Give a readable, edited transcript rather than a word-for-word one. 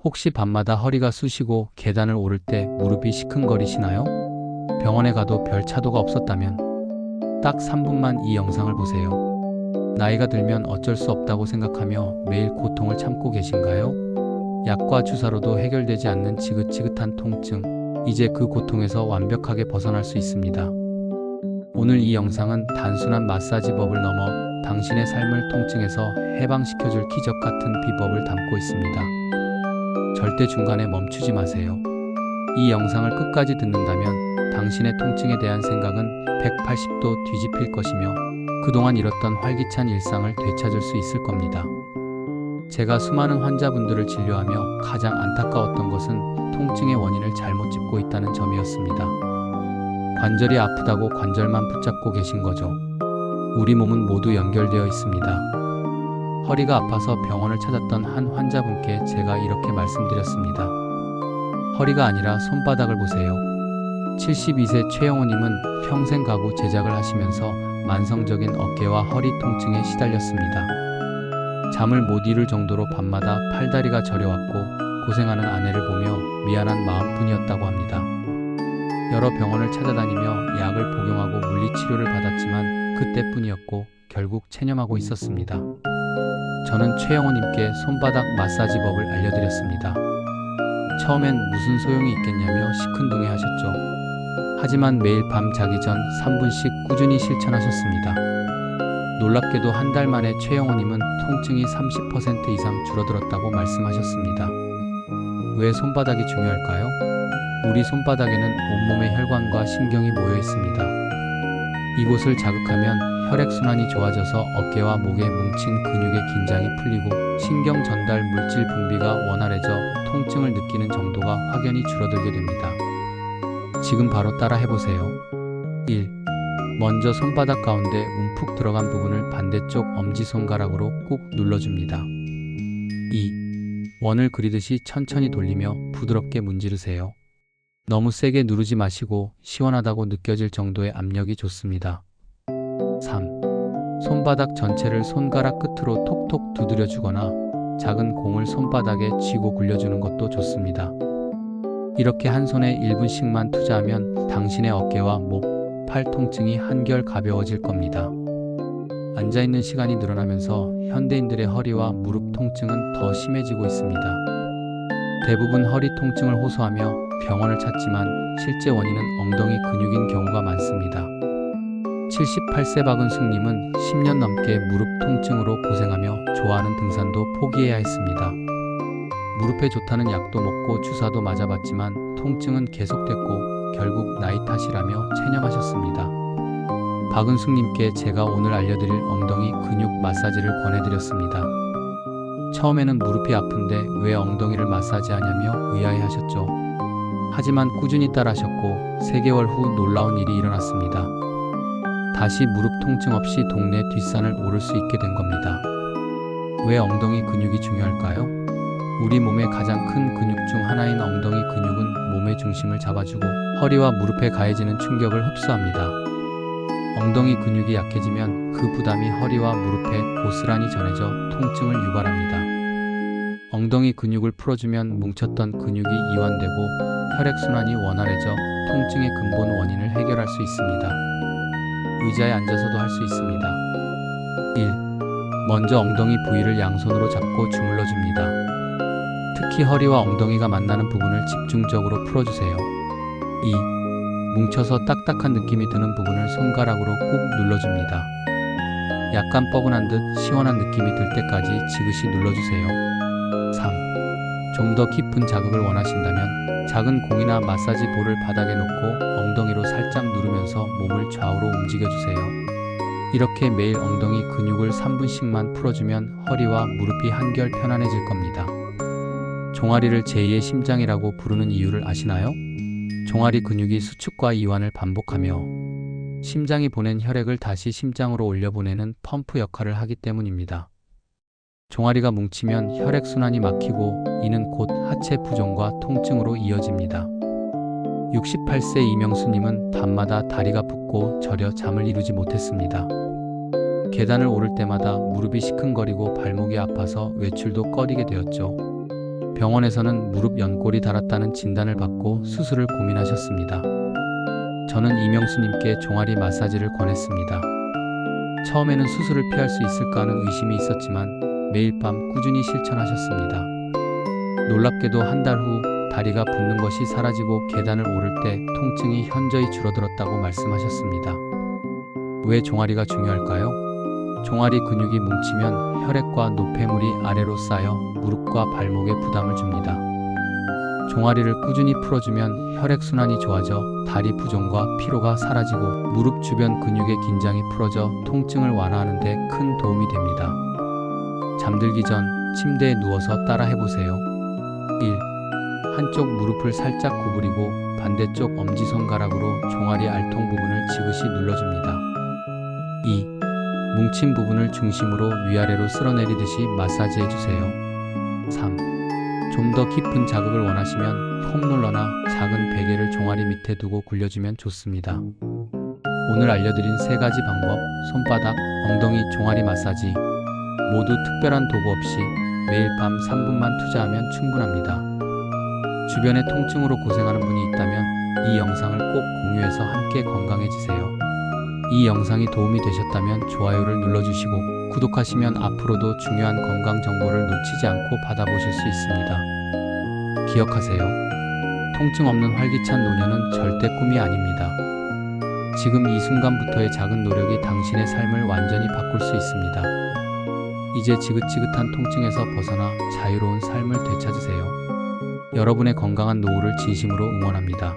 혹시 밤마다 허리가 쑤시고 계단을 오를 때 무릎이 시큰거리시나요? 병원에 가도 별 차도가 없었다면 딱 3분만 이 영상을 보세요. 나이가 들면 어쩔 수 없다고 생각하며 매일 고통을 참고 계신가요? 약과 주사로도 해결되지 않는 지긋지긋한 통증, 이제 그 고통에서 완벽하게 벗어날 수 있습니다. 오늘 이 영상은 단순한 마사지법을 넘어 당신의 삶을 통증에서 해방시켜줄 기적 같은 비법을 담고 있습니다. 절대 중간에 멈추지 마세요. 이 영상을 끝까지 듣는다면 당신의 통증에 대한 생각은 180도 뒤집힐 것이며 그동안 잃었던 활기찬 일상을 되찾을 수 있을 겁니다. 제가 수많은 환자분들을 진료하며 가장 안타까웠던 것은 통증의 원인을 잘못 짚고 있다는 점이었습니다. 관절이 아프다고 관절만 붙잡고 계신 거죠. 우리 몸은 모두 연결되어 있습니다. 허리가 아파서 병원을 찾았던 한 환자분께 제가 이렇게 말씀드렸습니다. 허리가 아니라 손바닥을 보세요. 72세 최영호님은 평생 가구 제작을 하시면서 만성적인 어깨와 허리 통증에 시달렸습니다. 잠을 못 이룰 정도로 밤마다 팔다리가 저려왔고 고생하는 아내를 보며 미안한 마음뿐이었다고 합니다. 여러 병원을 찾아다니며 약을 복용하고 물리치료를 받았지만 그때뿐이었고 결국 체념하고 있었습니다. 저는 최영호님께 손바닥 마사지법을 알려드렸습니다. 처음엔 무슨 소용이 있겠냐며 시큰둥해하셨죠. 하지만 매일 밤 자기 전 3분씩 꾸준히 실천하셨습니다. 놀랍게도 한 달 만에 최영호님은 통증이 30% 이상 줄어들었다고 말씀하셨습니다. 왜 손바닥이 중요할까요? 우리 손바닥에는 온몸의 혈관과 신경이 모여 있습니다. 이곳을 자극하면 혈액순환이 좋아져서 어깨와 목에 뭉친 근육의 긴장이 풀리고 신경 전달 물질 분비가 원활해져 통증을 느끼는 정도가 확연히 줄어들게 됩니다. 지금 바로 따라 해보세요. 1. 먼저 손바닥 가운데 움푹 들어간 부분을 반대쪽 엄지손가락으로 꾹 눌러줍니다. 2. 원을 그리듯이 천천히 돌리며 부드럽게 문지르세요. 너무 세게 누르지 마시고 시원하다고 느껴질 정도의 압력이 좋습니다. 3. 손바닥 전체를 손가락 끝으로 톡톡 두드려주거나 작은 공을 손바닥에 쥐고 굴려주는 것도 좋습니다. 이렇게 한 손에 1분씩만 투자하면 당신의 어깨와 목, 팔 통증이 한결 가벼워질 겁니다. 앉아있는 시간이 늘어나면서 현대인들의 허리와 무릎 통증은 더 심해지고 있습니다. 대부분 허리 통증을 호소하며 병원을 찾지만 실제 원인은 엉덩이 근육인 경우가 많습니다. 78세 박은숙님은 10년 넘게 무릎 통증으로 고생하며 좋아하는 등산도 포기해야 했습니다. 무릎에 좋다는 약도 먹고 주사도 맞아봤지만 통증은 계속됐고 결국 나이 탓이라며 체념하셨습니다. 박은숙님께 제가 오늘 알려드릴 엉덩이 근육 마사지를 권해드렸습니다. 처음에는 무릎이 아픈데 왜 엉덩이를 마사지하냐며 의아해하셨죠. 하지만 꾸준히 따라하셨고 3개월 후 놀라운 일이 일어났습니다. 다시 무릎 통증 없이 동네 뒷산을 오를 수 있게 된 겁니다. 왜 엉덩이 근육이 중요할까요? 우리 몸의 가장 큰 근육 중 하나인 엉덩이 근육은 몸의 중심을 잡아주고 허리와 무릎에 가해지는 충격을 흡수합니다. 엉덩이 근육이 약해지면 그 부담이 허리와 무릎에 고스란히 전해져 통증을 유발합니다. 엉덩이 근육을 풀어주면 뭉쳤던 근육이 이완되고 혈액순환이 원활해져 통증의 근본 원인을 해결할 수 있습니다. 의자에 앉아서도 할 수 있습니다. 1. 먼저 엉덩이 부위를 양손으로 잡고 주물러줍니다. 특히 허리와 엉덩이가 만나는 부분을 집중적으로 풀어주세요. 2. 뭉쳐서 딱딱한 느낌이 드는 부분을 손가락으로 꾹 눌러줍니다. 약간 뻐근한 듯 시원한 느낌이 들 때까지 지그시 눌러주세요. 3. 좀 더 깊은 자극을 원하신다면 작은 공이나 마사지 볼을 바닥에 놓고 엉덩이로 살짝 누르면서 몸을 좌우로 움직여주세요. 이렇게 매일 엉덩이 근육을 3분씩만 풀어주면 허리와 무릎이 한결 편안해질 겁니다. 종아리를 제2의 심장이라고 부르는 이유를 아시나요? 종아리 근육이 수축과 이완을 반복하며 심장이 보낸 혈액을 다시 심장으로 올려보내는 펌프 역할을 하기 때문입니다. 종아리가 뭉치면 혈액순환이 막히고 이는 곧 하체 부종과 통증으로 이어집니다. 68세 이명수님은 밤마다 다리가 붓고 저려 잠을 이루지 못했습니다. 계단을 오를 때마다 무릎이 시큰거리고 발목이 아파서 외출도 꺼리게 되었죠. 병원에서는 무릎 연골이 닳았다는 진단을 받고 수술을 고민하셨습니다. 저는 이명수님께 종아리 마사지를 권했습니다. 처음에는 수술을 피할 수 있을까 하는 의심이 있었지만 매일 밤 꾸준히 실천하셨습니다. 놀랍게도 한 달 후 다리가 붓는 것이 사라지고 계단을 오를 때 통증이 현저히 줄어들었다고 말씀하셨습니다. 왜 종아리가 중요할까요? 종아리 근육이 뭉치면 혈액과 노폐물이 아래로 쌓여 무릎과 발목에 부담을 줍니다. 종아리를 꾸준히 풀어주면 혈액순환이 좋아져 다리 부종과 피로가 사라지고 무릎 주변 근육의 긴장이 풀어져 통증을 완화하는 데 큰 도움이 됩니다. 잠들기 전 침대에 누워서 따라 해보세요. 1. 한쪽 무릎을 살짝 구부리고 반대쪽 엄지손가락으로 종아리 알통 부분을 지그시 눌러줍니다. 2. 뭉친 부분을 중심으로 위아래로 쓸어내리듯이 마사지 해주세요. 3. 좀 더 깊은 자극을 원하시면 폼롤러나 작은 베개를 종아리 밑에 두고 굴려주면 좋습니다. 오늘 알려드린 3가지 방법, 손바닥, 엉덩이, 종아리 마사지 모두 특별한 도구 없이 매일 밤 3분만 투자하면 충분합니다. 주변에 통증으로 고생하는 분이 있다면 이 영상을 꼭 공유해서 함께 건강해지세요. 이 영상이 도움이 되셨다면 좋아요를 눌러주시고 구독하시면 앞으로도 중요한 건강 정보를 놓치지 않고 받아보실 수 있습니다. 기억하세요. 통증 없는 활기찬 노년은 절대 꿈이 아닙니다. 지금 이 순간부터의 작은 노력이 당신의 삶을 완전히 바꿀 수 있습니다. 이제 지긋지긋한 통증에서 벗어나 자유로운 삶을 되찾으세요. 여러분의 건강한 노후를 진심으로 응원합니다.